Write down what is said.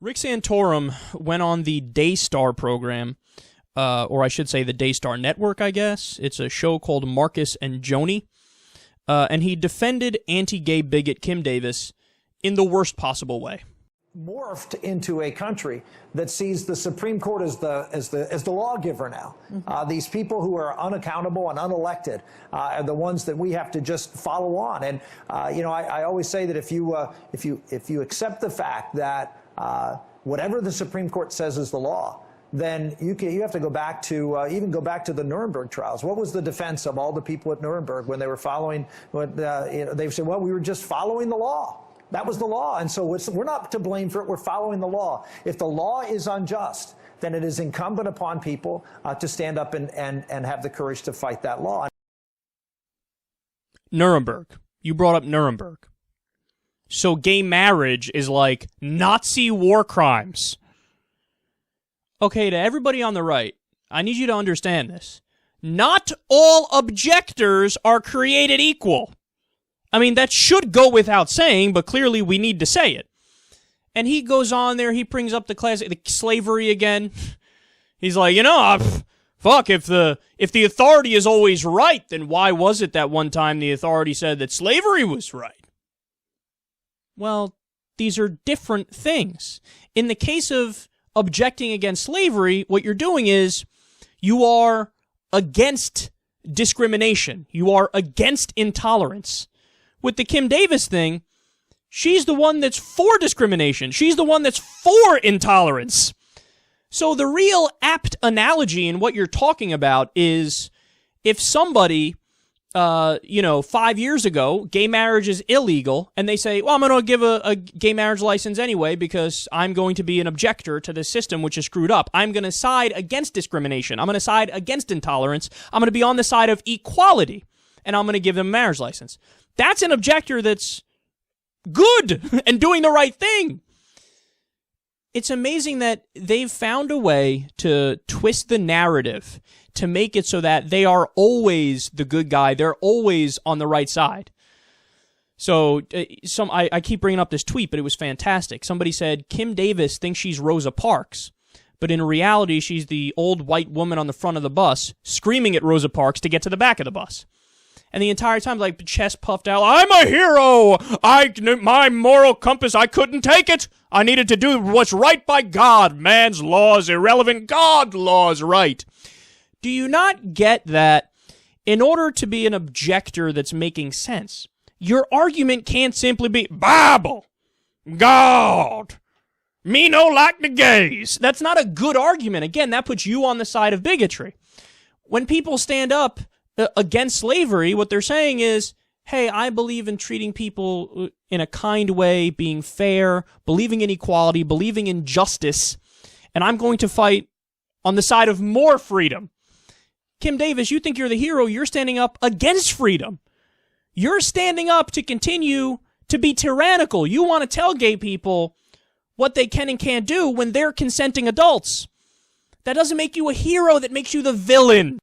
Rick Santorum went on the Daystar program, or I should say the Daystar Network, I guess. It's a show called Marcus and Joni, and he defended anti-gay bigot Kim Davis in the worst possible way. Morphed into a country that sees the Supreme Court as the lawgiver now. These people who are unaccountable and unelected are the ones that we have to just follow on. And I always say that if you accept the fact that whatever the Supreme Court says is the law, then you have to go back to even go back to the Nuremberg trials. What was the defense of all the people at Nuremberg when they were following? They said, well, we were just following the law. That was the law, and so we're not to blame for it. We're following the law. If the law is unjust, then it is incumbent upon people to stand up and have the courage to fight that law. Nuremberg. You brought up Nuremberg. So gay marriage is like Nazi war crimes. Okay, to everybody on the right, I need you to understand this. Not all objectors are created equal. I mean, that should go without saying, but clearly we need to say it. And he goes on there, he brings up the slavery again. He's like, fuck, if the authority is always right, then why was it that one time the authority said that slavery was right? Well, these are different things. In the case of objecting against slavery, what you're doing is you are against discrimination. You are against intolerance. With the Kim Davis thing, she's the one that's for discrimination. She's the one that's for intolerance. So the real apt analogy in what you're talking about is if somebody, 5 years ago, gay marriage is illegal, and they say, well, I'm going to give a gay marriage license anyway because I'm going to be an objector to this system which is screwed up. I'm going to side against discrimination. I'm going to side against intolerance. I'm going to be on the side of equality, and I'm going to give them a marriage license. That's an objector that's good and doing the right thing. It's amazing that they've found a way to twist the narrative to make it so that they are always the good guy. They're always on the right side. So I keep bringing up this tweet, but it was fantastic. Somebody said, Kim Davis thinks she's Rosa Parks, but in reality, she's the old white woman on the front of the bus screaming at Rosa Parks to get to the back of the bus. And the entire time, like, chest puffed out, I'm a hero! My moral compass, I couldn't take it! I needed to do what's right by God! Man's law is irrelevant, God's law is right! Do you not get that in order to be an objector that's making sense, your argument can't simply be, Bible! God! Me no like the gays! That's not a good argument. Again, that puts you on the side of bigotry. When people stand up against slavery, what they're saying is, hey, I believe in treating people in a kind way, being fair, believing in equality, believing in justice, and I'm going to fight on the side of more freedom. Kim Davis, you think you're the hero, you're standing up against freedom. You're standing up to continue to be tyrannical. You want to tell gay people what they can and can't do when they're consenting adults. That doesn't make you a hero, that makes you the villain.